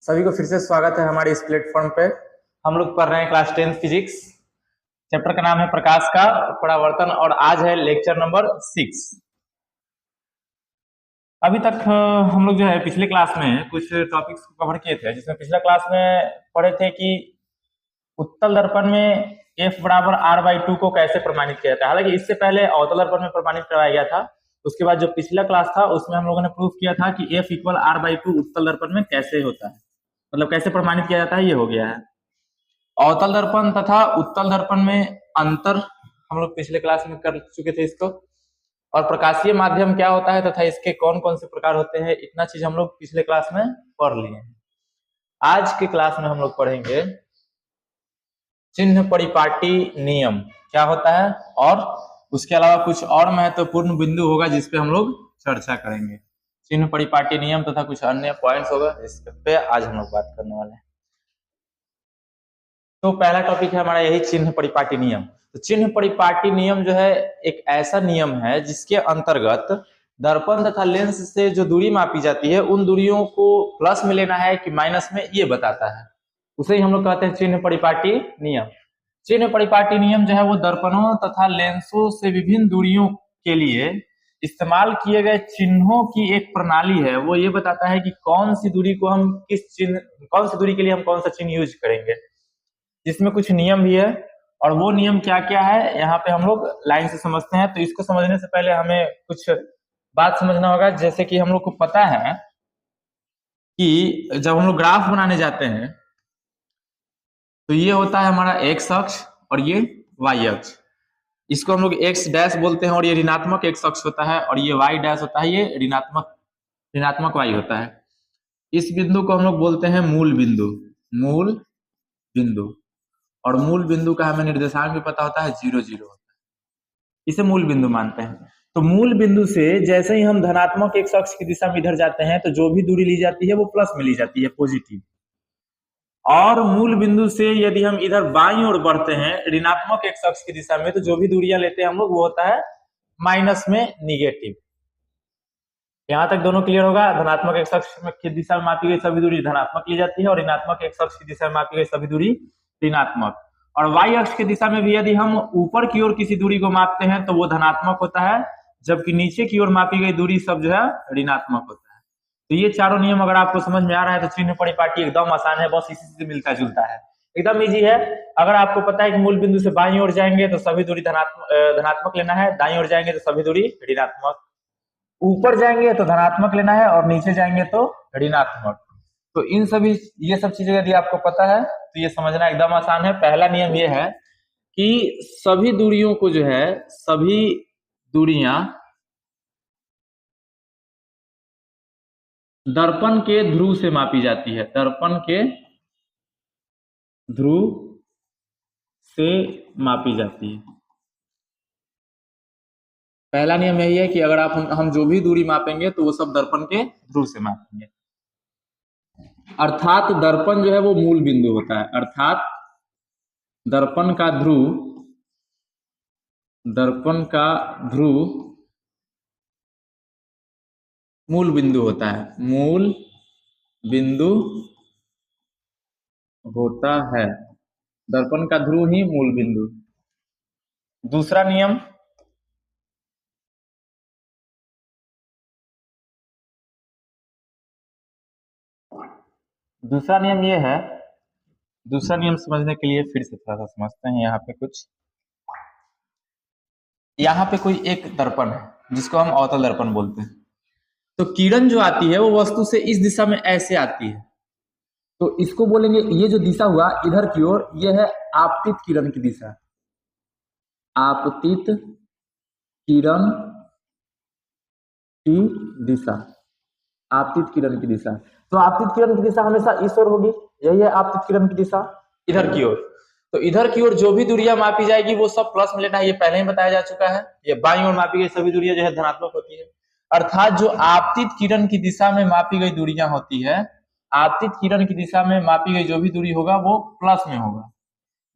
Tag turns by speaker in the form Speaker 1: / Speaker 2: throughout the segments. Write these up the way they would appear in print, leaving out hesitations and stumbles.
Speaker 1: सभी को फिर से स्वागत है हमारे इस प्लेटफॉर्म पे। हम लोग पढ़ रहे हैं क्लास 10 फिजिक्स। चैप्टर का नाम है प्रकाश का परावर्तन और आज है लेक्चर नंबर 6। अभी तक हम लोग जो है पिछले क्लास में कुछ टॉपिक्स को कवर किए थे, जिसमें पिछला क्लास में पढ़े थे कि उत्तल दर्पण में F बराबर R/2 को कैसे प्रमाणित किया जाता है। हालांकि इससे पहले अवतल दर्पण में प्रमाणित करवाया गया था। उसके बाद जो पिछला क्लास था उसमें हम लोगों ने प्रूफ किया था कि F = R/2 उत्तल दर्पण में कैसे होता है, मतलब कैसे प्रमाणित किया जाता है, ये हो गया है। अवतल दर्पण तथा उत्तल दर्पण में अंतर हम लोग पिछले क्लास में कर चुके थे इसको, और प्रकाशीय माध्यम क्या होता है तथा इसके कौन कौन से प्रकार होते हैं, इतना चीज हम लोग पिछले क्लास में पढ़ लिए हैं। आज के क्लास में हम लोग पढ़ेंगे चिन्ह परिपाटी नियम क्या होता है, और उसके अलावा कुछ और महत्वपूर्ण बिंदु होगा जिस पे हम लोग चर्चा करेंगे। चिन्ह परिपाटी नियम तथा कुछ अन्य पॉइंट्स होगा जिस पे आज हम लोग बात करने वाले हैं। तो पहला टॉपिक है हमारा यही चिन्ह परिपाटी नियम। तो चिन्ह परिपाटी नियम जो है एक ऐसा नियम है जिसके अंतर्गत दर्पण तथा लेंस से जो दूरी मापी जाती है उन दूरियों को प्लस में लेना है कि माइनस में, ये बताता है। उसे ही हम लोग कहते हैं चिन्ह परिपाटी नियम। चिन्ह परिपाटी नियम जो है वो दर्पणों तथा लेंसों से विभिन्न दूरियों के लिए इस्तेमाल किए गए चिन्हों की एक प्रणाली है। वो ये बताता है कि कौन सी दूरी को हम कौन सी दूरी के लिए हम कौन सा चिन्ह यूज करेंगे। जिसमें कुछ नियम भी है, और वो नियम क्या क्या है यहाँ पे हम लोग लाइन से समझते हैं। तो इसको समझने से पहले हमें कुछ बात समझना होगा। जैसे कि हम लोग को पता है कि जब हम लोग ग्राफ बनाने जाते हैं तो ये होता है हमारा एक्स अक्ष और ये वाई अक्ष। इसको हम लोग एक्स डैश बोलते हैं, और ये ऋणात्मक एक्स अक्ष होता है, और ये वाई डैश होता है, ये ऋणात्मक वाई होता है। इस बिंदु को हम लोग बोलते हैं मूल बिंदु, और मूल बिंदु का हमें निर्देशांक भी पता होता है 0 0 होता है। इसे मूल बिंदु मानते हैं। तो मूल बिंदु से जैसे ही हम धनात्मक एक्स अक्ष की दिशा में इधर जाते हैं तो जो भी दूरी ली जाती है वो प्लस में ली जाती है, पॉजिटिव। और मूल बिंदु से यदि हम इधर बाईं ओर बढ़ते हैं ऋणात्मक एक्स अक्ष की दिशा में, तो जो भी दूरियां लेते हैं हम लोग वो होता है माइनस में, निगेटिव। यहां तक दोनों क्लियर होगा। धनात्मक एक्स अक्ष की दिशा में मापी गई सभी दूरी धनात्मक ली जाती है, और ऋणात्मक एक्स अक्ष की दिशा में मापी गई सभी दूरी ऋणात्मक। और वाई अक्ष की दिशा में भी यदि हम ऊपर की ओर किसी दूरी को मापते हैं तो वो धनात्मक होता है, जबकि नीचे की ओर मापी गई दूरी सब जो है ऋणात्मक होता है। तो ये चारों नियम अगर आपको समझ में आ रहा है तो चिन्ह परिपाटी एकदम आसान है, बस इसी से मिलता जुलता है, एकदम इजी है। अगर आपको पता है कि मूल बिंदु से बाईं ओर जाएंगे तो सभी दूरी धनात्मक लेना है, दाईं ओर जाएंगे तो सभी दूरी ऋणात्मक, ऊपर जाएंगे तो धनात्मक लेना है, और नीचे जाएंगे तो ऋणात्मक। तो ये सब चीजें यदि आपको पता है तो ये समझना एकदम आसान है। पहला नियम ये है कि सभी दूरियों को जो है, सभी दूरियां दर्पण के ध्रुव से मापी जाती है, दर्पण के ध्रुव से मापी जाती है। पहला नियम यही है कि अगर हम जो भी दूरी मापेंगे तो वो सब दर्पण के ध्रुव से मापेंगे। अर्थात दर्पण जो है वो मूल बिंदु होता है, अर्थात दर्पण का ध्रुव मूल बिंदु होता है, मूल बिंदु होता है। दर्पण का ध्रुव ही मूल बिंदु। दूसरा नियम ये है, दूसरा नियम समझने के लिए फिर से थोड़ा सा समझते हैं। यहाँ पे कोई एक दर्पण है जिसको हम अवतल दर्पण बोलते हैं। तो किरण जो आती है वो वस्तु से इस दिशा में ऐसे आती है, तो इसको बोलेंगे, ये जो दिशा हुआ इधर की ओर, ये है आपतित किरण की दिशा, आपतित किरण की दिशा, आपतित किरण की दिशा। तो आपतित किरण की दिशा हमेशा इस ओर होगी, यही है आपतित किरण की दिशा, इधर की ओर। तो इधर की ओर जो भी दूरियां मापी जाएगी वो सब प्लस में लेना है, ये पहले ही बताया जा चुका है। ये बाईं ओर मापी गई सभी दूरियां जो है धनात्मक होती है। अर्थात जो आपतित किरण की दिशा में मापी गई दूरियां होती है, आपतित किरण की दिशा में मापी गई जो भी दूरी होगा वो प्लस में होगा,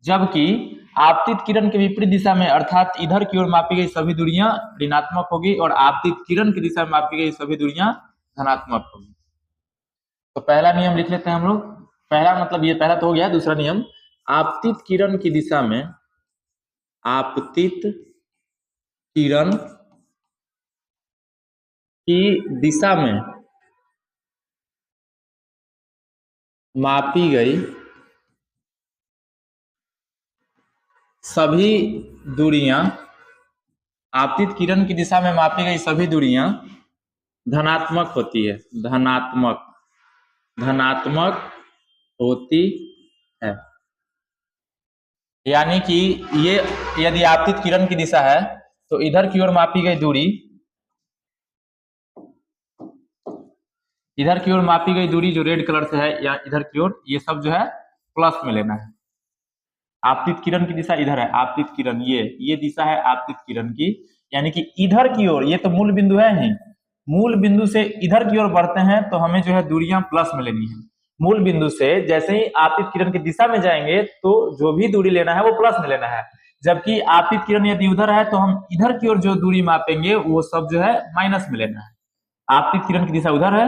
Speaker 1: जबकि आपतित किरण के विपरीत दिशा में अर्थात इधर की ओर मापी गई सभी दूरियां ऋणात्मक होगी, और आपतित किरण की दिशा में मापी गई सभी दूरियां धनात्मक होगी। तो पहला नियम लिख लेते हैं हम लोग। पहला मतलब ये पहला तो हो गया। दूसरा नियम, आपतित किरण की दिशा में, आपतित किरण की दिशा में मापी गई सभी दूरियां, आपतित किरण की दिशा में मापी गई सभी दूरियां धनात्मक होती है। धनात्मक होती है। यानी कि ये यदि आपतित किरण की दिशा है तो इधर की ओर मापी गई दूरी, इधर की ओर मापी गई दूरी जो रेड कलर से है या इधर की ओर, ये सब जो है प्लस में लेना है। आपतित किरण की दिशा इधर है, आपतित किरण ये दिशा है आपतित किरण की, यानी कि इधर की ओर, ये तो मूल बिंदु है ही, मूल बिंदु से इधर की ओर बढ़ते हैं तो हमें जो है दूरियां प्लस में लेनी है। मूल बिंदु से जैसे ही आपतित किरण की दिशा में जाएंगे तो जो भी दूरी लेना है वो प्लस में लेना है, जबकि आपतित किरण यदि उधर है तो हम इधर की ओर जो दूरी मापेंगे वो सब जो है माइनस में लेना है। आपतित किरण की दिशा उधर है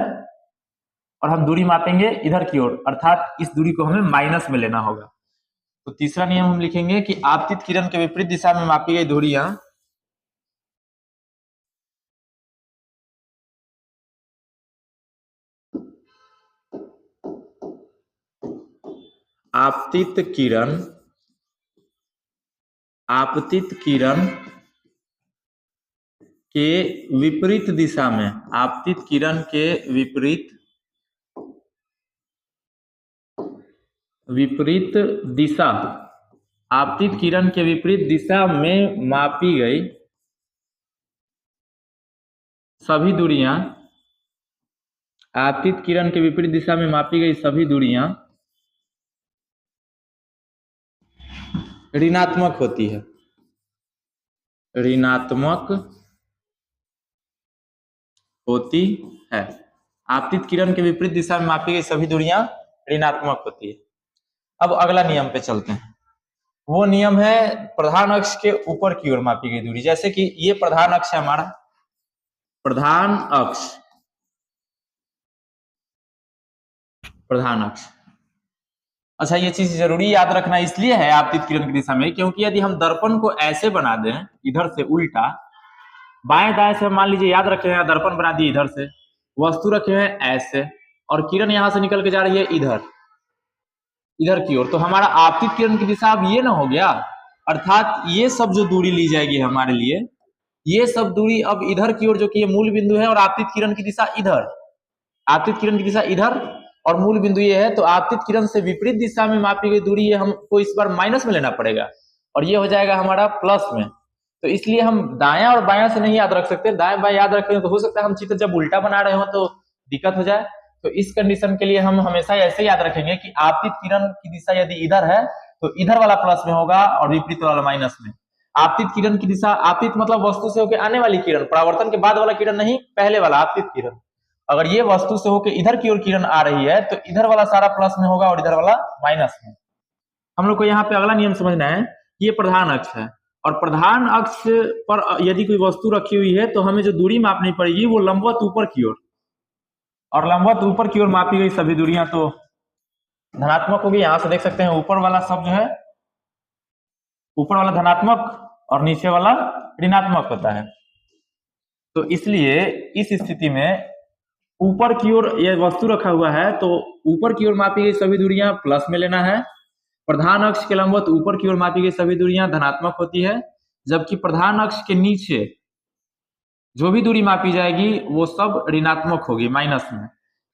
Speaker 1: और हम दूरी मापेंगे इधर की ओर, अर्थात इस दूरी को हमें माइनस में लेना होगा। तो तीसरा नियम हम लिखेंगे कि आपतित किरण के विपरीत दिशा में मापी गई दूरियां आपतित किरण के विपरीत दिशा में, आपतित किरण के विपरीत दिशा, आपतित किरण के विपरीत दिशा में मापी गई सभी दूरियां, आपतित किरण के विपरीत दिशा में मापी गई सभी दूरियां ऋणात्मक होती है। ऋणात्मक होती है। आपतित किरण के विपरीत दिशा में मापी गई सभी दूरियां ऋणात्मक होती है। अब अगला नियम पे चलते हैं। वो नियम है प्रधान अक्ष के ऊपर की ओर मापी गई दूरी। जैसे कि ये प्रधान अक्ष है हमारा, प्रधान अक्ष, अच्छा ये चीज जरूरी याद रखना इसलिए है आपतित किरण की दिशा में, क्योंकि यदि हम दर्पण को ऐसे बना दें इधर से उल्टा, बाएं दाएं से मान लीजिए याद रखे हैं, दर्पण बना दिए इधर से, वस्तु रखे हैं ऐसे, और किरण यहां से निकल के जा रही है इधर की ओर, तो हमारा आपतित किरण की दिशा अब ये ना हो गया, अर्थात ये सब जो दूरी ली जाएगी हमारे लिए, ये सब दूरी अब इधर की ओर, जो कि ये मूल बिंदु है, और आपतित किरण की दिशा इधर, आपतित किरण की दिशा इधर और मूल बिंदु ये है, तो आपतित किरण से विपरीत दिशा में मापी गई दूरी ये हमको इस बार माइनस में लेना पड़ेगा और ये हो जाएगा हमारा प्लस में। तो इसलिए हम दायां और बायां से नहीं याद रख सकते, दाएं बाएं याद रखेंगे तो हो सकता है हम चित्र जब उल्टा बना रहे हो तो दिक्कत हो जाए। तो इस कंडीशन के लिए हम हमेशा ऐसे याद रखेंगे कि आपतित किरण की दिशा यदि इधर है तो इधर वाला प्लस में होगा और विपरीत वाला माइनस में। आपतित किरण की दिशा, आपतित मतलब वस्तु से होकर आने वाली किरण, परावर्तन के बाद वाला किरण नहीं, पहले वाला आपतित किरण। अगर ये वस्तु से होकर इधर की ओर किरण आ रही है तो इधर वाला सारा प्लस में होगा और इधर वाला माइनस में। हम लोग को यहाँ पे अगला नियम समझना है, ये प्रधान अक्ष है और प्रधान अक्ष पर यदि कोई वस्तु रखी हुई है तो हमें जो दूरी मापनी पड़ेगी वो लंबवत ऊपर की ओर, और लंबवत ऊपर की ओर मापी गई सभी दूरियां तो धनात्मक होगी। यहां से देख सकते हैं ऊपर वाला सब जो है, ऊपर वाला धनात्मक और नीचे वाला ऋणात्मक होता है। तो इसलिए इस स्थिति में ऊपर की ओर ये वस्तु रखा हुआ है तो ऊपर की ओर मापी गई सभी दूरियां प्लस में लेना है। प्रधान अक्ष के लंबवत ऊपर की ओर मापी गई सभी दूरियां धनात्मक होती है, जबकि प्रधान अक्ष के नीचे जो भी दूरी मापी जाएगी वो सब ऋणात्मक होगी, माइनस में।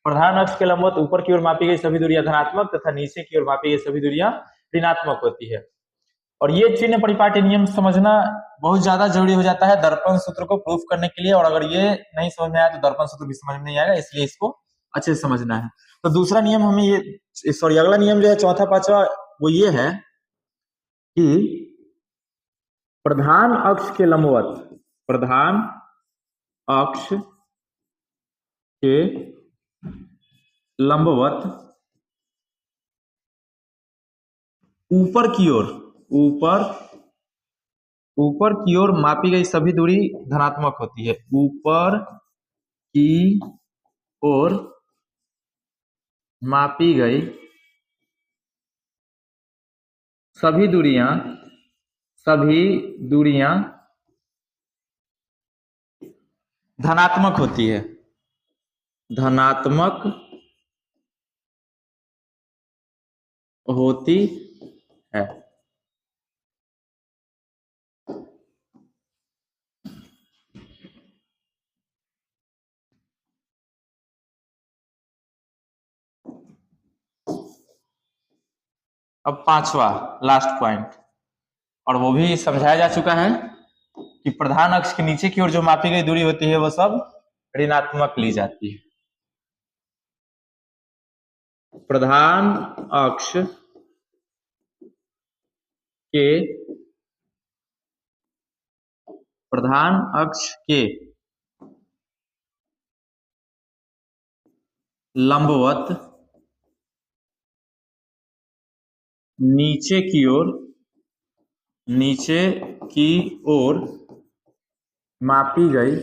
Speaker 1: प्रधान अक्ष के लंबवत ऊपर की ओर मापी गई सभी दूरियां धनात्मक तथा नीचे की ओर मापी गई सभी दूरियां ऋणात्मक होती है। और ये चिन्ह परिपाटी नियम समझना बहुत ज्यादा जरूरी हो जाता है दर्पण सूत्र को प्रूफ करने के लिए, और अगर ये नहीं समझ में आया तो दर्पण सूत्र भी समझ में नहीं आएगा, इसलिए इसको अच्छे से समझना है। तो दूसरा नियम हमें ये, सॉरी अगला नियम जो है चौथा पांचवा, वो ये है कि प्रधान अक्ष के लंबवत, प्रधान अक्ष के लंबवत ऊपर की ओर, ऊपर की ओर मापी गई सभी दूरी धनात्मक होती है। ऊपर की ओर मापी गई सभी दूरियां धनात्मक होती है, धनात्मक होती है। अब पांचवा लास्ट पॉइंट, और वो भी समझाया जा चुका है कि प्रधान अक्ष के नीचे की ओर जो मापी गई दूरी होती है वो सब ऋणात्मक ली जाती है। प्रधान अक्ष के लंबवत नीचे की ओर मापी गई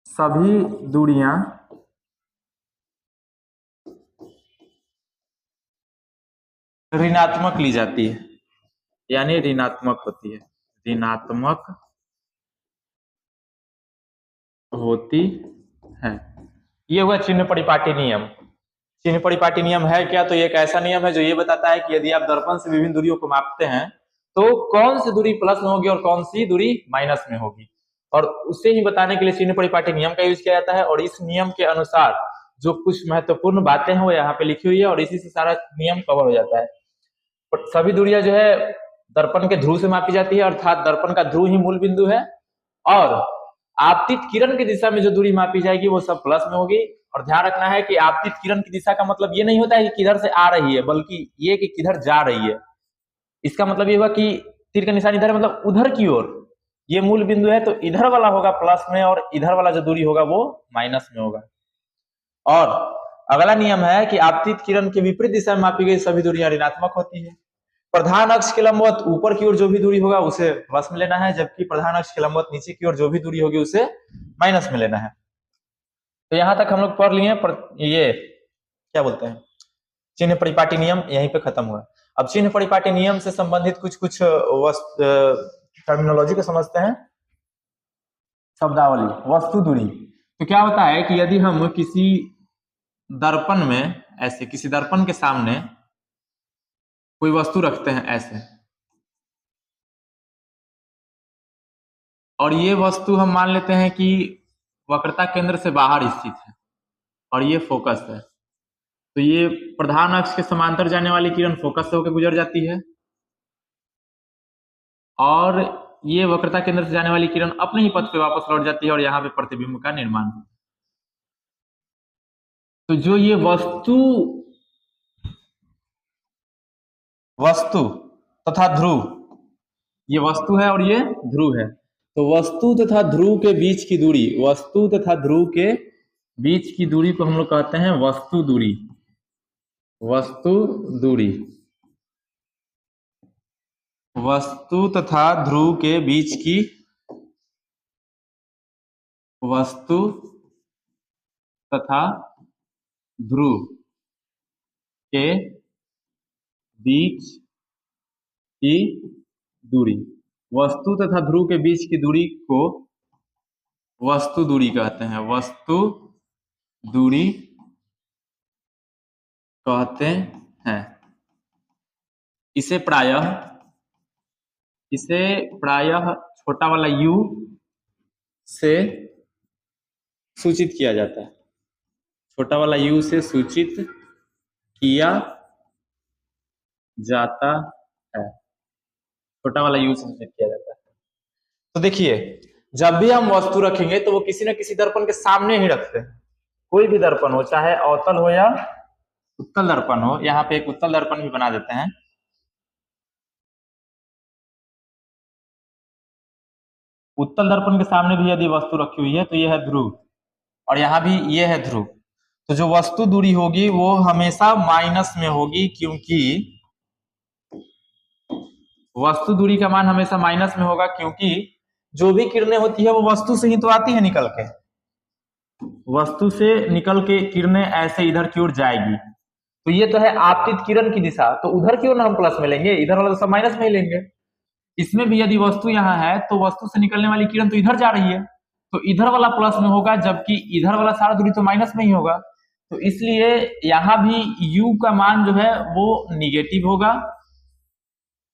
Speaker 1: सभी दूरियां ऋणात्मक ली जाती है, यानी ऋणात्मक होती है, ऋणात्मक होती है। ये हुआ चिन्ह परिपाटी नियम। चिन्ह परिपाटी नियम है क्या? तो ये एक ऐसा नियम है जो ये बताता है कि यदि आप दर्पण से विभिन्न दूरियों को मापते हैं तो कौन सी दूरी प्लस में होगी और कौन सी दूरी माइनस में होगी, और उसे ही बताने के लिए चिन्ह परिपाटी नियम का यूज किया जाता है। और इस नियम के अनुसार जो कुछ महत्वपूर्ण बातें हैं वो यहाँ पे लिखी हुई है और इसी से सारा नियम कवर हो जाता है। सभी दूरियां जो है दर्पण के ध्रुव से मापी जाती है, अर्थात दर्पण का ध्रुव ही मूल बिंदु है, और आपतित किरण की दिशा में जो दूरी मापी जाएगी वो सब प्लस में होगी। और ध्यान रखना है कि आपतित किरण की दिशा का मतलब ये नहीं होता है कि किधर से आ रही है, बल्कि ये कि किधर जा रही है। इसका मतलब ये हुआ कि तीर का निशान इधर है, मतलब उधर की ओर ये मूल बिंदु है, तो इधर वाला होगा प्लस में और इधर वाला जो दूरी होगा वो माइनस में होगा। और अगला नियम है कि आपतित किरण के विपरीत दिशा में मापी गई सभी दूरियां ऋणात्मक होती है। प्रधान अक्ष के लंबवत ऊपर की ओर जो भी दूरी होगा उसे प्लस में लेना है, जबकि प्रधान अक्ष के लंबवत नीचे की ओर जो भी दूरी होगी उसे माइनस में लेना है। तो यहां तक हम लोग पढ़ लिए, पर ये क्या बोलते हैं, चिन्ह परिपाटी नियम यहीं पे खत्म हुआ। अब चिन्ह परिपाटी नियम से संबंधित कुछ टर्मिनोलॉजी को समझते हैं। शब्दावली, वस्तु दूरी। तो क्या होता है कि यदि हम किसी दर्पण में, ऐसे किसी दर्पण के सामने कोई वस्तु रखते हैं ऐसे, और ये वस्तु हम मान लेते हैं कि वक्रता केंद्र से बाहर स्थित है और ये फोकस है, तो ये प्रधान अक्ष के समांतर जाने वाली किरण फोकस से होकर गुजर जाती है और ये वक्रता केंद्र से जाने वाली किरण अपने ही पथ पे वापस लौट जाती है और यहाँ पे प्रतिबिंब का निर्माण होता है। तो जो ये वस्तु तथा ध्रुव, ये वस्तु है और ये ध्रुव है, तो वस्तु तथा ध्रुव के बीच की दूरी, वस्तु तथा ध्रुव के बीच की दूरी को हम लोग कहते हैं वस्तु दूरी। वस्तु दूरी, वस्तु तथा ध्रुव के बीच की, वस्तु तथा ध्रुव के बीच की दूरी, वस्तु तथा ध्रुव के बीच की दूरी को वस्तु दूरी कहते हैं, वस्तु दूरी कहते हैं। इसे प्रायः छोटा वाला u से सूचित किया जाता है, छोटा वाला u से सूचित किया जाता है, छोटा वाला u से सूचित किया जाता है। तो देखिए, जब भी हम वस्तु रखेंगे तो वो किसी न किसी दर्पण के सामने ही रखते हैं, कोई भी दर्पण हो, चाहे अवतल हो या उत्तल दर्पण हो। यहाँ पे एक उत्तल दर्पण भी बना देते हैं। उत्तल दर्पण के सामने भी यदि वस्तु रखी हुई है तो यह है ध्रुव और यहाँ भी ये है ध्रुव, तो जो वस्तु दूरी होगी वो हमेशा माइनस में होगी, क्योंकि वस्तु दूरी का मान हमेशा माइनस में होगा, क्योंकि जो भी किरणें होती है वो वस्तु से ही तो आती है निकल के। वस्तु से निकल के किरणें ऐसे इधर की ओर जाएगी, तो ये तो है आपतित किरण की दिशा, तो उधर की ओर ना हम प्लस में लेंगे, इधर वाला तो सब माइनस में ही लेंगे। इसमें भी यदि वस्तु यहाँ है तो वस्तु से निकलने वाली किरण तो इधर जा रही है, तो इधर वाला प्लस में होगा, जबकि इधर वाला सारा दूरी तो माइनस में ही होगा। तो इसलिए यहाँ भी u का मान जो है वो निगेटिव होगा,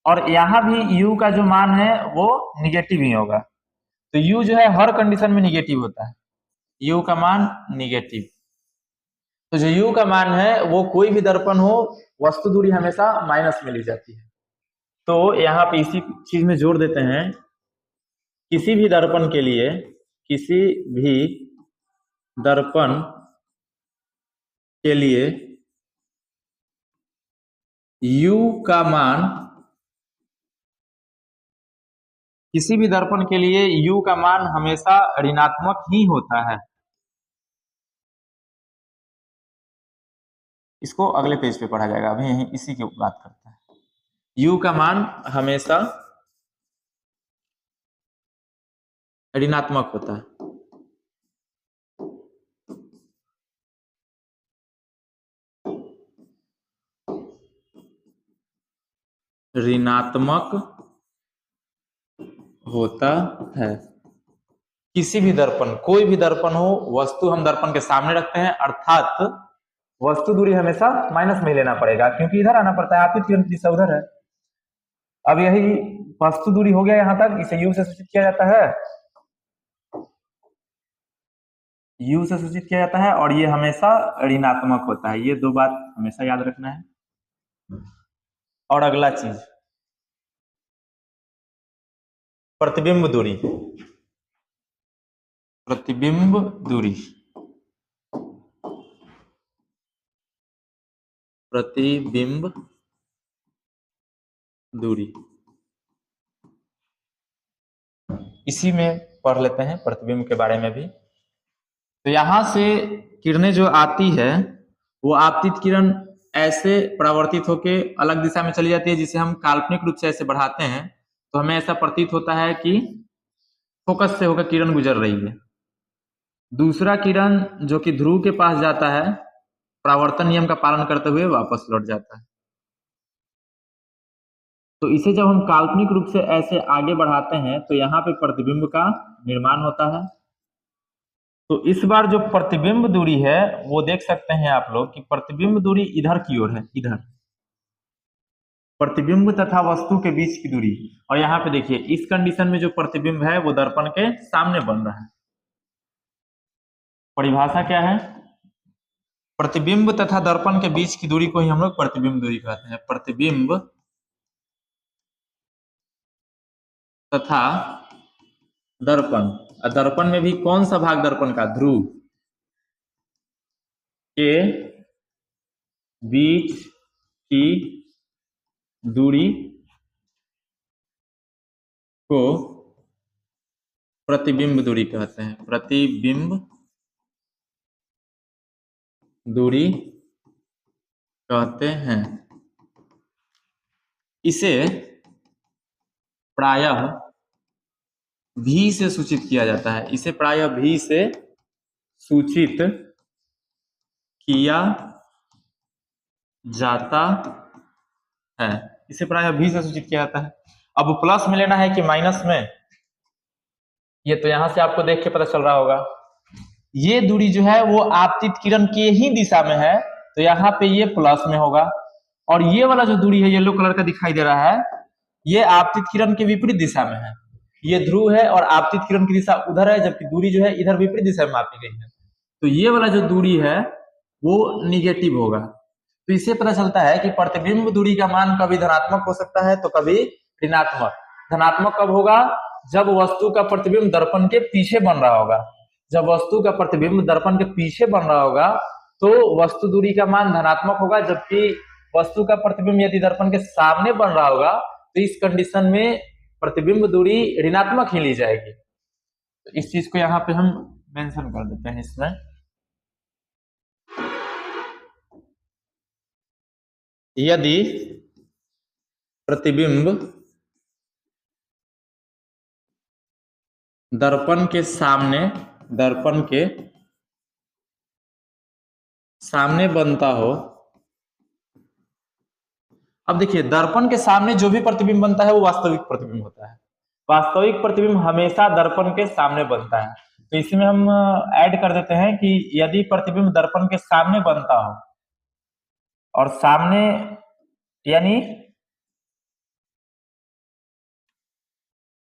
Speaker 1: और यहाँ भी u का जो मान है वो निगेटिव ही होगा। तो u जो है हर कंडीशन में निगेटिव होता है, u का मान निगेटिव। तो जो u का मान है वो कोई भी दर्पण हो, वस्तु दूरी हमेशा माइनस में ली जाती है। तो यहाँ पे इसी चीज में जोड़ देते हैं, किसी भी दर्पण के लिए, किसी भी दर्पण के लिए u का मान, किसी भी दर्पण के लिए u का मान हमेशा ऋणात्मक ही होता है। इसको अगले पेज पे पढ़ा जाएगा, अभी यहीं इसी की बात करते हैं। u का मान हमेशा ऋणात्मक होता है। ऋणात्मक होता है। किसी भी दर्पण, कोई भी दर्पण हो, वस्तु हम दर्पण के सामने रखते हैं, अर्थात वस्तु दूरी हमेशा माइनस में लेना पड़ेगा, क्योंकि इधर आना पड़ता है, आपतित किरण की दिशा उधर है। अब यही वस्तु दूरी हो गया यहां तक, इसे u से सूचित किया जाता है, u से सूचित किया जाता है, और ये हमेशा ऋणात्मक होता है। ये दो बात हमेशा याद रखना है। और अगला चीज, प्रतिबिंब दूरी। प्रतिबिंब दूरी, प्रतिबिंब दूरी, इसी में पढ़ लेते हैं प्रतिबिंब के बारे में भी। तो यहां से किरणें जो आती है वो आपतित किरण ऐसे परावर्तित होके अलग दिशा में चली जाती है, जिसे हम काल्पनिक रूप से ऐसे बढ़ाते हैं तो हमें ऐसा प्रतीत होता है कि फोकस से होकर किरण गुजर रही है। दूसरा किरण जो कि ध्रुव के पास जाता है, परावर्तन नियम का पालन करते हुए वापस लौट जाता है। तो इसे जब हम काल्पनिक रूप से ऐसे आगे बढ़ाते हैं तो यहाँ पे प्रतिबिंब का निर्माण होता है। तो इस बार जो प्रतिबिंब दूरी है वो देख सकते हैं आप लोग कि प्रतिबिंब दूरी इधर की ओर है, इधर प्रतिबिंब तथा वस्तु के बीच की दूरी। और यहाँ पे देखिए इस कंडीशन में जो प्रतिबिंब है वो दर्पण के सामने बन रहा है। परिभाषा क्या है? प्रतिबिंब तथा दर्पण के बीच की दूरी को ही हम लोग प्रतिबिंब दूरी कहते हैं। प्रतिबिंब तथा दर्पण, दर्पण में भी कौन सा भाग दर्पण का? ध्रुव के बीच की दूरी को प्रतिबिंब दूरी कहते हैं। प्रतिबिंब दूरी कहते हैं। इसे प्रायः भी से सूचित किया जाता है। इसे प्रायः भी से सूचित किया जाता है। इसे प्रायः भी से सूचित किया जाता है। अब प्लस में लेना है कि माइनस में, ये तो यहां से आपको देख के पता चल रहा होगा। ये दूरी जो है वो आपतित किरण के ही दिशा में है, तो यहाँ पे ये प्लस में होगा। और ये वाला जो दूरी है येलो कलर का दिखाई दे रहा है, ये आपतित किरण के विपरीत दिशा में है। ये ध्रुव है और आपतित किरण की दिशा उधर है, जबकि दूरी जो है इधर विपरीत दिशा में मापी गई है। तो ये वाला जो दूरी है वो निगेटिव होगा। तो इससे पता चलता है कि प्रतिबिंब दूरी का मान कभी धनात्मक हो सकता है तो कभी ऋणात्मक। धनात्मक कब होगा? जब वस्तु का प्रतिबिंब दर्पण के पीछे बन रहा होगा। जब वस्तु का प्रतिबिंब दर्पण के पीछे बन रहा होगा तो वस्तु दूरी का मान धनात्मक होगा, जबकि वस्तु का प्रतिबिंब यदि दर्पण के सामने बन रहा होगा तो इस कंडीशन में प्रतिबिंब दूरी ऋणात्मक ही ली जाएगी। तो इस चीज को यहाँ पे हम मेंशन कर देते हैं इसमें। यदि प्रतिबिंब दर्पण के सामने, दर्पण के सामने बनता हो, अब देखिए दर्पण के सामने जो भी प्रतिबिंब बनता है वो वास्तविक प्रतिबिंब होता है। वास्तविक प्रतिबिंब हमेशा दर्पण के सामने बनता है। तो इसमें हम ऐड कर देते हैं कि यदि प्रतिबिंब दर्पण के सामने बनता हो, और सामने यानी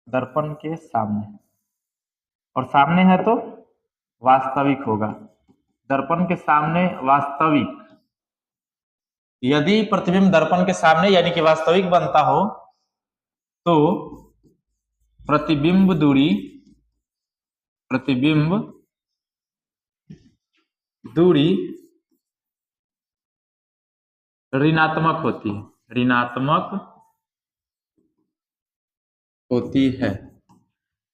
Speaker 1: दर्पण के सामने, और सामने है तो वास्तविक होगा। दर्पण के सामने वास्तविक, यदि प्रतिबिंब दर्पण के सामने यानी कि वास्तविक बनता हो तो प्रतिबिंब दूरी ऋणात्मक होती है, ऋणात्मक होती है।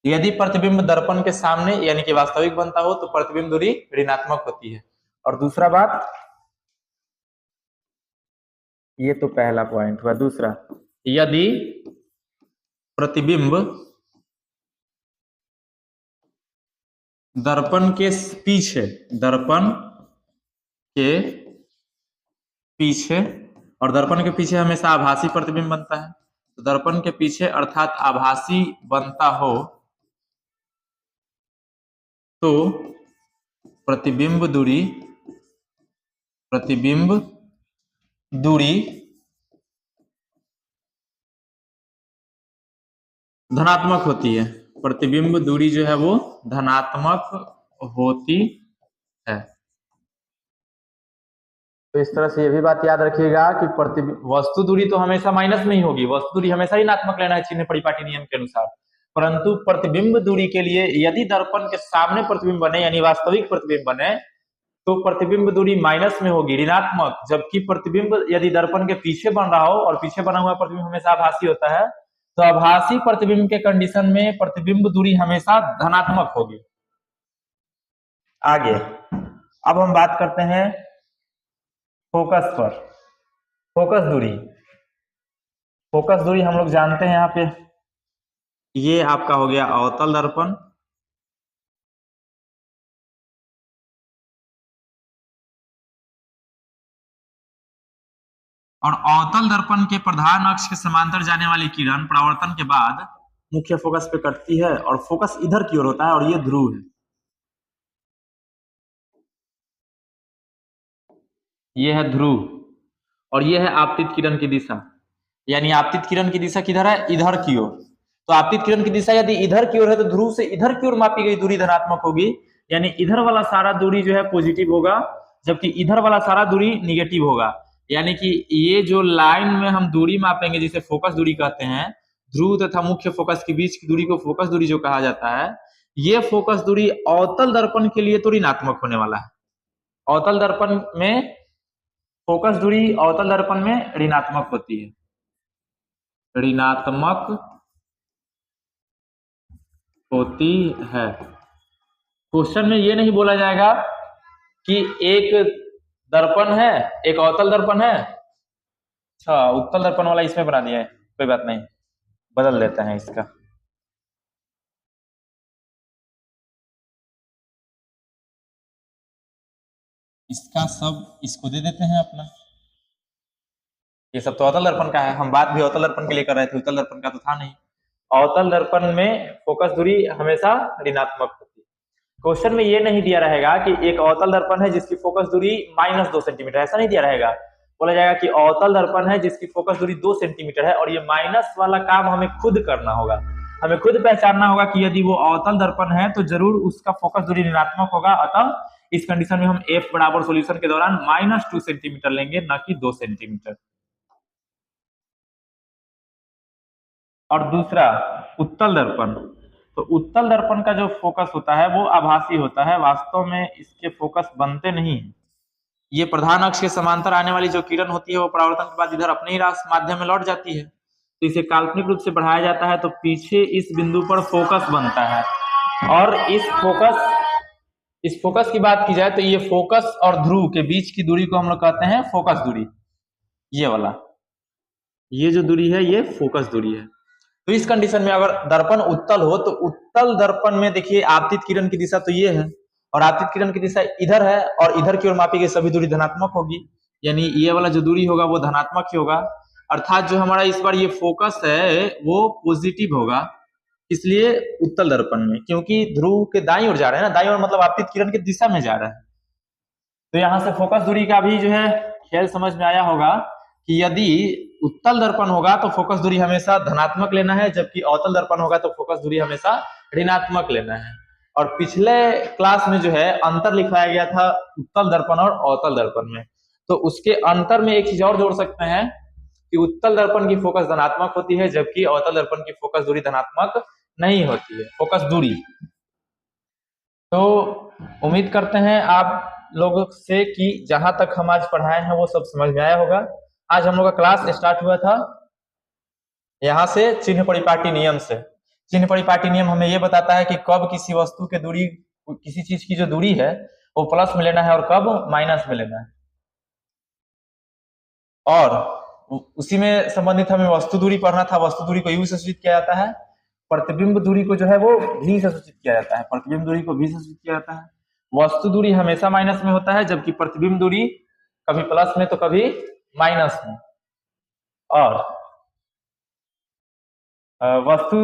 Speaker 1: यदि प्रतिबिंब दर्पण के सामने यानी कि वास्तविक बनता हो तो प्रतिबिंब दूरी ऋणात्मक होती है। और दूसरा बात, ये तो पहला पॉइंट हुआ। दूसरा, यदि प्रतिबिंब दर्पण के पीछे, दर्पण के पीछे, और दर्पण के पीछे हमेशा आभासी प्रतिबिंब बनता है, तो दर्पण के पीछे अर्थात आभासी बनता हो तो प्रतिबिंब दूरी धनात्मक होती है। प्रतिबिंब दूरी जो है वो धनात्मक होती है। तो इस तरह से ये भी बात याद रखिएगा कि वस्तु दूरी तो हमेशा माइनस में ही होगी, वस्तु दूरी हमेशा ऋणात्मक लेना है चिन्ह परिपाटी नियम के अनुसार। परंतु प्रतिबिंब दूरी के लिए यदि दर्पण के सामने प्रतिबिंब बने यानी वास्तविक प्रतिबिंब बने तो प्रतिबिंब दूरी माइनस में होगी, ऋणात्मक। जबकि प्रतिबिंब यदि दर्पण के पीछे बन रहा हो, और पीछे बना हुआ प्रतिबिंब हमेशा आभासी होता है, तो आभासी प्रतिबिंब के कंडीशन में प्रतिबिंब दूरी हमेशा धनात्मक होगी। आगे अब हम बात करते हैं फोकस पर। फोकस दूरी हम लोग जानते हैं, यहाँ पे ये आपका हो गया अवतल दर्पण, और अवतल दर्पण के प्रधान अक्ष के समांतर जाने वाली किरण परावर्तन के बाद मुख्य फोकस पे कटती है, और फोकस इधर की ओर होता है, और ये ध्रुव है। ये है ध्रुव, और ये है आपतित किरण की दिशा। यानी आपतित किरण की दिशा किधर है? इधर की ओर। तो आपतित किरण की दिशा यदि इधर की ओर है तो ध्रुव से इधर की ओर मापी गई दूरी धनात्मक होगी, यानी इधर वाला सारा दूरी जो है पॉजिटिव होगा, जबकि इधर वाला सारा दूरी निगेटिव होगा। यानी कि ये जो लाइन में हम दूरी मापेंगे जिसे फोकस दूरी कहते हैं, ध्रुव तथा मुख्य फोकस के बीच की दूरी को फोकस दूरी जो कहा जाता है, ये फोकस दूरी अवतल दर्पण के लिए तो ऋणात्मक होने वाला है। अवतल दर्पण में फोकस दूरी अवतल दर्पण में ऋणात्मक होती है, ऋणात्मक होती है। क्वेश्चन में ये नहीं बोला जाएगा कि एक दर्पण है, एक अवतल दर्पण है, अच्छा उत्तल दर्पण वाला इसमें बना दिया है, कोई बात नहीं, बदल देते हैं इसका। इसका सब इसको दे देते हैं अपना। ये सब तो अवतल दर्पण का है, हम बात भी अवतल दर्पण के लिए कर रहे थे, उत्तल दर्पण का तो था नहीं। अवतल दर्पण में फोकस दूरी हमेशा ऋणात्मक होती है। क्वेश्चन में ये नहीं दिया रहेगा कि एक अवतल दर्पण है जिसकी फोकस दूरी -2 सेंटीमीटर, ऐसा नहीं दिया रहेगा। बोला जाएगा कि अवतल दर्पण है जिसकी फोकस दूरी 2 सेंटीमीटर है, और ये माइनस वाला काम हमें खुद करना होगा। हमें खुद पहचानना होगा कि यदि वो अवतल दर्पण है तो जरूर उसका फोकस दूरी ऋणात्मक होगा। अतः इस कंडीशन में हम f बराबर सॉल्यूशन के दौरान -2 सेंटीमीटर लेंगे, न कि 2 सेंटीमीटर। और दूसरा उत्तल दर्पण, तो उत्तल दर्पण का जो फोकस होता है वो आभासी होता है, वास्तव में इसके फोकस बनते नहीं है। ये प्रधान अक्ष के समांतर आने वाली जो किरण होती है वो परावर्तन के बाद इधर अपने ही रास माध्यम में लौट जाती है, तो इसे काल्पनिक रूप से बढ़ाया जाता है, तो पीछे इस बिंदु पर फोकस बनता है। और इस फोकस की बात की जाए तो ये फोकस और ध्रुव के बीच की दूरी को हम लोग कहते हैं फोकस दूरी। ये वाला, ये जो दूरी है ये फोकस दूरी है। तो इस कंडीशन में अगर दर्पण उत्तल हो तो उत्तल दर्पण में देखिए आपतित किरण की दिशा तो ये है, और आपतित किरण की दिशा इधर है और इधर की ओर मापी गई सभी दूरी धनात्मक होगी, यानी ये वाला जो दूरी होगा वो धनात्मक ही होगा। अर्थात जो हमारा इस बार ये फोकस है वो पॉजिटिव होगा, इसलिए उत्तल दर्पण में, क्योंकि ध्रुव के दाईं ओर जा रहे हैं ना, दाईं ओर मतलब आपतित किरण की दिशा में जा रहा है। तो यहाँ से फोकस दूरी का भी जो है खेल समझ में आया होगा कि यदि उत्तल दर्पण होगा तो फोकस दूरी हमेशा धनात्मक लेना है, जबकि अवतल दर्पण होगा तो फोकस दूरी हमेशा ऋणात्मक लेना है। और पिछले क्लास में जो है अंतर लिखवाया गया था उत्तल दर्पण और अवतल दर्पण में, तो उसके अंतर में एक चीज और जोड़ सकते हैं कि उत्तल दर्पण की फोकस धनात्मक होती है, जबकि अवतल दर्पण की फोकस दूरी धनात्मक नहीं होती है, फोकस दूरी। तो उम्मीद करते हैं आप लोगों से कि जहां तक हम आज पढ़ाए हैं वो सब समझ में आया होगा। आज हम लोग का क्लास स्टार्ट हुआ था यहाँ से चिन्ह परिपाटी नियम से। चिन्ह परिपाटी नियम हमें ये बताता है कि कब किसी वस्तु के दूरी, किसी चीज की जो दूरी है वो प्लस में लेना है और कब माइनस में लेना है। और उसी में संबंधित हमें वस्तु दूरी पढ़ना था। वस्तु दूरी को यू से सूचित किया जाता है, प्रतिबिंब दूरी को जो है वो भी से सूचित किया जाता है, प्रतिबिंब दूरी को भी से सूचित किया जाता है। वस्तु दूरी हमेशा माइनस में होता है, जबकि प्रतिबिंब दूरी कभी प्लस में तो कभी माइनस में। और वस्तु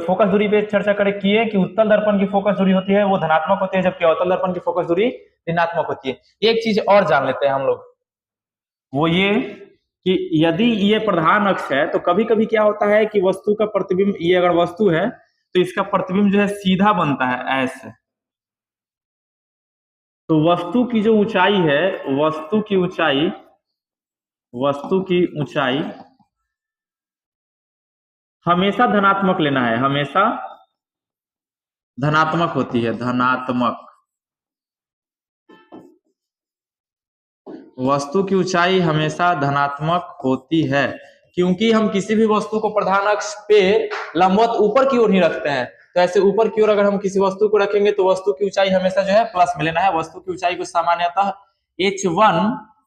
Speaker 1: फोकस दूरी पे चर्चा करें किए कि उत्तल दर्पण की फोकस दूरी होती है वो धनात्मक होती है, जबकि अवतल दर्पण की फोकस दूरी ऋणात्मक होती है। एक चीज और जान लेते हैं हम लोग, वो ये कि यदि ये प्रधान अक्ष है तो कभी कभी क्या होता है कि वस्तु का प्रतिबिंब, ये अगर वस्तु है तो इसका प्रतिबिंब जो है सीधा बनता है ऐसे। तो वस्तु की जो ऊंचाई है, वस्तु की ऊंचाई हमेशा धनात्मक लेना है, हमेशा धनात्मक होती है, धनात्मक। वस्तु की ऊंचाई हमेशा धनात्मक होती है, क्योंकि हम किसी भी वस्तु को प्रधान अक्ष पे लंबवत ऊपर की ओर ही रखते हैं। तो ऐसे ऊपर की ओर अगर हम किसी वस्तु को रखेंगे तो वस्तु की ऊंचाई हमेशा जो है प्लस में लेना है। वस्तु की ऊंचाई को सामान्यतः h1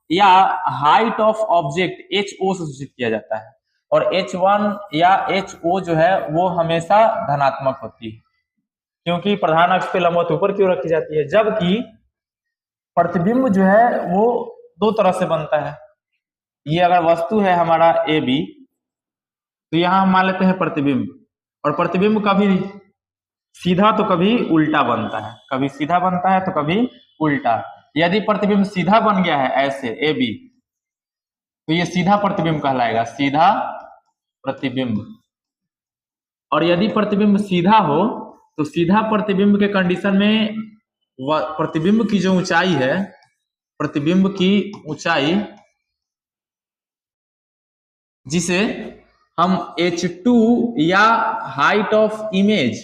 Speaker 1: या हाइट ऑफ ऑब्जेक्ट ho से सूचित किया जाता है, और h1 या ho जो है वो हमेशा धनात्मक होती है, क्योंकि प्रधान अक्ष पे लंबवत ऊपर की ओर रखी जाती है। जबकि प्रतिबिंब जो है वो दो तरह से बनता है। ये अगर वस्तु है हमारा ए बी, तो यहां हम मान लेते हैं प्रतिबिंब, और प्रतिबिंब कभी सीधा तो कभी उल्टा बनता है, कभी सीधा बनता है तो कभी उल्टा। यदि प्रतिबिंब सीधा बन गया है ऐसे ए बी, तो ये सीधा प्रतिबिंब कहलाएगा, सीधा प्रतिबिंब। और यदि प्रतिबिंब सीधा हो तो सीधा प्रतिबिंब के कंडीशन में प्रतिबिंब की जो ऊंचाई है, प्रतिबिंब की ऊंचाई जिसे हम h2 या हाइट ऑफ इमेज,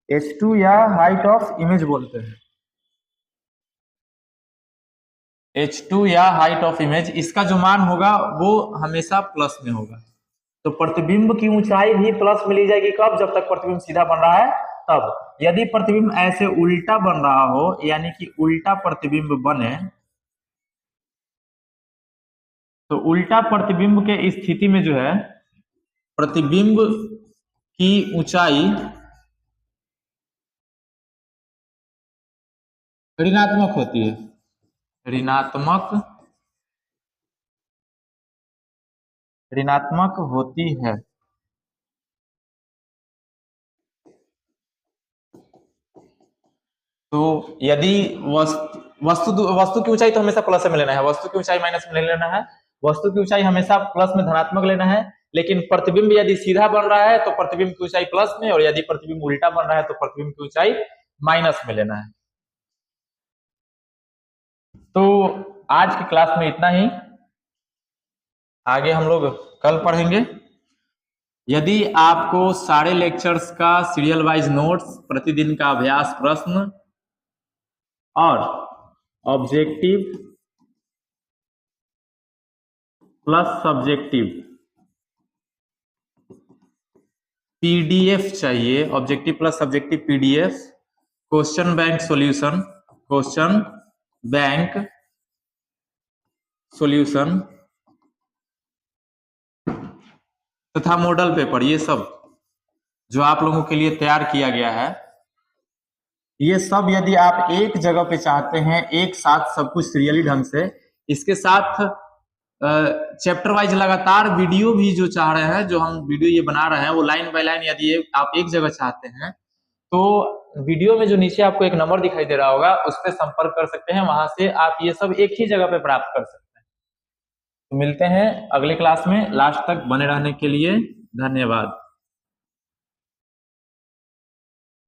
Speaker 1: h2 या हाइट ऑफ इमेज बोलते हैं, h2 या हाइट ऑफ इमेज, इसका जो मान होगा वो हमेशा प्लस में होगा। तो प्रतिबिंब की ऊंचाई भी प्लस में ली जाएगी, कब? जब तक प्रतिबिंब सीधा बन रहा है तब। यदि प्रतिबिंब ऐसे उल्टा बन रहा हो, यानी कि उल्टा प्रतिबिंब बने, तो उल्टा प्रतिबिंब के स्थिति में जो है प्रतिबिंब की ऊंचाई ऋणात्मक होती है, ऋणात्मक होती है। तो यदि वस्तु की ऊंचाई तो हमेशा प्लस में लेना है, वस्तु की ऊंचाई माइनस में लेना है। वस्तु की ऊंचाई हमेशा प्लस में धनात्मक लेना है, लेकिन प्रतिबिंब यदि सीधा बन रहा है तो प्रतिबिंब की ऊंचाई प्लस में, और यदि प्रतिबिंब उल्टा बन रहा है तो प्रतिबिंब की ऊंचाई माइनस में लेना है। तो आज की क्लास में इतना ही, आगे हम लोग कल पढ़ेंगे। यदि आपको सारे लेक्चर्स का सीरियल वाइज नोट्स, प्रतिदिन का अभ्यास प्रश्न और ऑब्जेक्टिव प्लस सब्जेक्टिव पीडीएफ चाहिए, objective plus subjective PDF, question bank solution तथा मॉडल पेपर, ये सब जो आप लोगों के लिए तैयार किया गया है, ये सब यदि आप एक जगह पे चाहते हैं एक साथ सब कुछ सीरियली ढंग से, इसके साथ चैप्टर वाइज लगातार वीडियो भी जो चाह रहे हैं, जो हम वीडियो ये बना रहे हैं वो लाइन बाय लाइन यदि आप एक जगह चाहते हैं तो वीडियो में जो नीचे आपको एक नंबर दिखाई दे रहा होगा उस पर संपर्क कर सकते हैं, वहां से आप ये सब एक ही जगह पे प्राप्त कर सकते हैं। तो मिलते हैं अगले क्लास में, लास्ट तक बने रहने के लिए धन्यवाद।